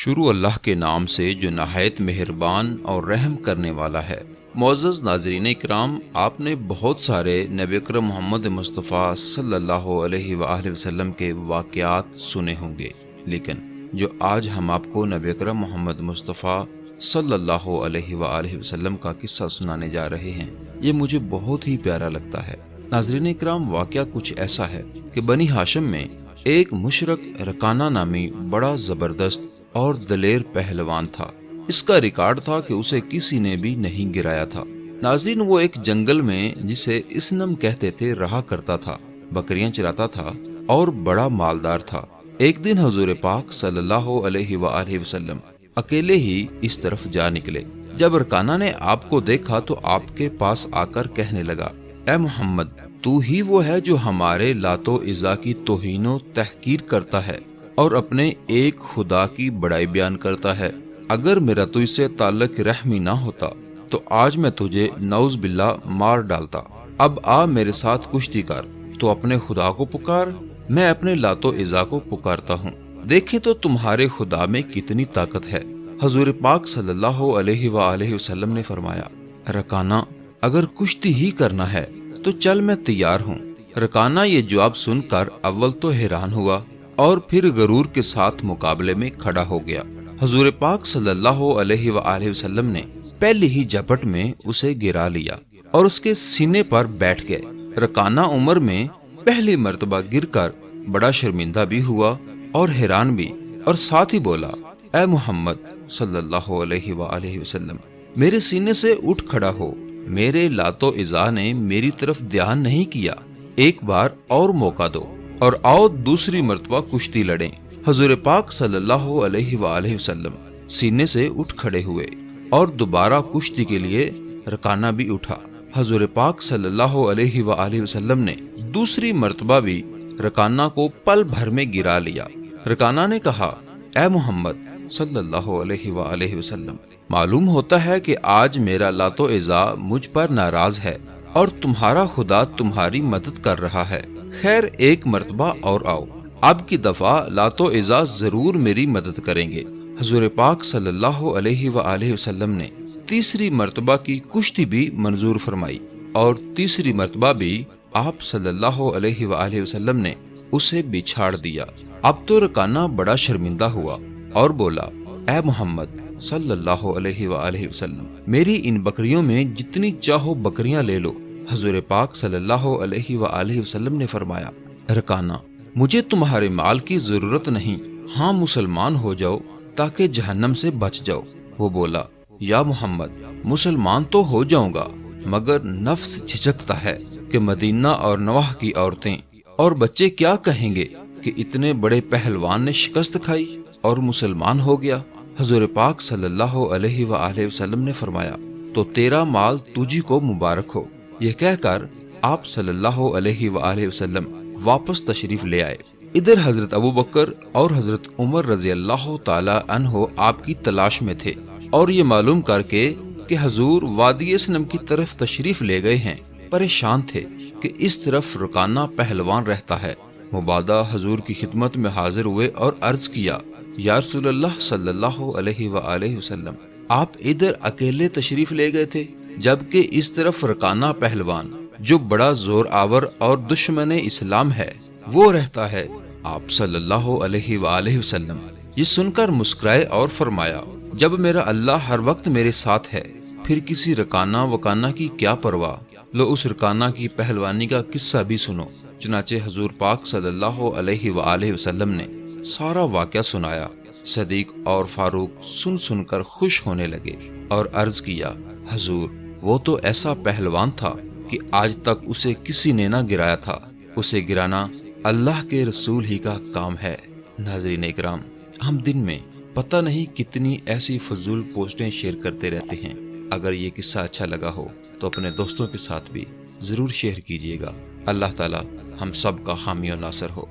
شروع اللہ کے نام سے جو نہایت مہربان اور رحم کرنے والا ہے۔ معزز ناظرین اکرام، آپ نے بہت سارے نبی اکرم محمد مصطفیٰ صلی اللہ علیہ وآلہ وسلم کے واقعات سنے ہوں گے، لیکن جو آج ہم آپ کو نبی اکرم محمد مصطفیٰ صلی اللہ علیہ وآلہ وسلم کا قصہ سنانے جا رہے ہیں، یہ مجھے بہت ہی پیارا لگتا ہے۔ ناظرین اکرام، واقعہ کچھ ایسا ہے کہ بنی ہاشم میں ایک مشرک رکانہ نامی بڑا زبردست اور دلیر پہلوان تھا۔ اس کا ریکارڈ تھا کہ اسے کسی نے بھی نہیں گرایا تھا۔ ناظرین، وہ ایک جنگل میں جسے اسنم کہتے تھے رہا کرتا تھا، بکریاں چراتا تھا اور بڑا مالدار تھا۔ ایک دن حضور پاک صلی اللہ علیہ وآلہ وسلم اکیلے ہی اس طرف جا نکلے۔ جب رکانہ نے آپ کو دیکھا تو آپ کے پاس آ کر کہنے لگا، اے محمد، تو ہی وہ ہے جو ہمارے لات و عزا کی توہین و تحقیر کرتا ہے اور اپنے ایک خدا کی بڑائی بیان کرتا ہے۔ اگر میرا تجھ سے تعلق رحمی نہ ہوتا تو آج میں تجھے نعوذ باللہ مار ڈالتا۔ اب آ میرے ساتھ کشتی کر، تو اپنے خدا کو پکار، میں اپنے لات و عزا کو پکارتا ہوں، دیکھیں تو تمہارے خدا میں کتنی طاقت ہے۔ حضور پاک صلی اللہ علیہ وآلہ وسلم نے فرمایا، رکانہ، اگر کشتی ہی کرنا ہے تو چل، میں تیار ہوں۔ رکانہ یہ جواب سن کر اول تو حیران ہوا اور پھر غرور کے ساتھ مقابلے میں کھڑا ہو گیا۔ حضور پاک صلی اللہ علیہ وآلہ وسلم نے پہلی ہی جھپٹ میں اسے گرا لیا اور اس کے سینے پر بیٹھ گئے۔ رکانہ عمر میں پہلی مرتبہ گر کر بڑا شرمندہ بھی ہوا اور حیران بھی، اور ساتھ ہی بولا، اے محمد صلی اللہ علیہ وآلہ وسلم، میرے سینے سے اٹھ کھڑا ہو، میرے لات و عزا نے میری طرف دھیان نہیں کیا، ایک بار اور موقع دو اور آؤ دوسری مرتبہ کشتی لڑیں۔ حضور پاک صلی اللہ علیہ وآلہ وسلم سینے سے اٹھ کھڑے ہوئے اور دوبارہ کشتی کے لیے رکانہ بھی اٹھا۔ حضور پاک صلی اللہ علیہ وآلہ وسلم نے دوسری مرتبہ بھی رکانہ کو پل بھر میں گرا لیا۔ رکانہ نے کہا، اے محمد صلی اللہ علیہ وآلہ وسلم، معلوم ہوتا ہے کہ آج میرا لات و عزا مجھ پر ناراض ہے اور تمہارا خدا تمہاری مدد کر رہا ہے، خیر ایک مرتبہ اور آؤ، اب کی دفعہ لات و عزا ضرور میری مدد کریں گے۔ حضور پاک صلی اللہ علیہ وآلہ وسلم نے تیسری مرتبہ کی کشتی بھی منظور فرمائی اور تیسری مرتبہ بھی آپ صلی اللہ علیہ وآلہ وسلم نے اسے بچھاڑ دیا۔ اب تو رکانہ بڑا شرمندہ ہوا اور بولا، اے محمد صلی اللہ علیہ وآلہ وسلم، میری ان بکریوں میں جتنی چاہو بکریاں لے لو۔ حضور پاک صلی اللہ علیہ وآلہ وسلم نے فرمایا، رکانہ، مجھے تمہارے مال کی ضرورت نہیں، ہاں مسلمان ہو جاؤ تاکہ جہنم سے بچ جاؤ۔ وہ بولا، یا محمد، مسلمان تو ہو جاؤں گا، مگر نفس جھجکتا ہے کہ مدینہ اور نواح کی عورتیں اور بچے کیا کہیں گے کہ اتنے بڑے پہلوان نے شکست کھائی اور مسلمان ہو گیا۔ حضور پاک صلی اللہ علیہ وآلہ وسلم نے فرمایا، تو تیرا مال تجھی کو مبارک ہو۔ یہ کہہ کر آپ صلی اللہ علیہ وآلہ وسلم واپس تشریف لے آئے۔ ادھر حضرت ابو بکر اور حضرت عمر رضی اللہ تعالی عنہ آپ کی تلاش میں تھے اور یہ معلوم کر کے کہ حضور وادی اسنم کی طرف تشریف لے گئے ہیں، پریشان تھے کہ اس طرف رکانہ پہلوان رہتا ہے۔ مبادہ حضور کی خدمت میں حاضر ہوئے اور عرض کیا، یا رسول اللہ صلی اللہ علیہ وآلہ وسلم، آپ ادھر اکیلے تشریف لے گئے تھے جبکہ اس طرف رکانہ پہلوان جو بڑا زور آور اور دشمن اسلام ہے وہ رہتا ہے۔ آپ صلی اللہ علیہ وآلہ وسلم یہ سن کر مسکرائے اور فرمایا، جب میرا اللہ ہر وقت میرے ساتھ ہے پھر کسی رکانہ وکانہ کی کیا پرواہ، لو اس رکانہ کی پہلوانی کا قصہ بھی سنو۔ چنانچہ حضور پاک صلی اللہ علیہ وآلہ وسلم نے سارا واقعہ سنایا۔ صدیق اور فاروق سن کر خوش ہونے لگے اور عرض کیا، حضور، وہ تو ایسا پہلوان تھا کہ آج تک اسے کسی نے نہ گرایا تھا، اسے گرانا اللہ کے رسول ہی کا کام ہے۔ ناظرین اکرام، ہم دن میں پتہ نہیں کتنی ایسی فضول پوسٹیں شیئر کرتے رہتے ہیں۔ اگر یہ قصہ اچھا لگا ہو تو اپنے دوستوں کے ساتھ بھی ضرور شیئر کیجیے گا۔ اللہ تعالی ہم سب کا حامی و ناصر ہو۔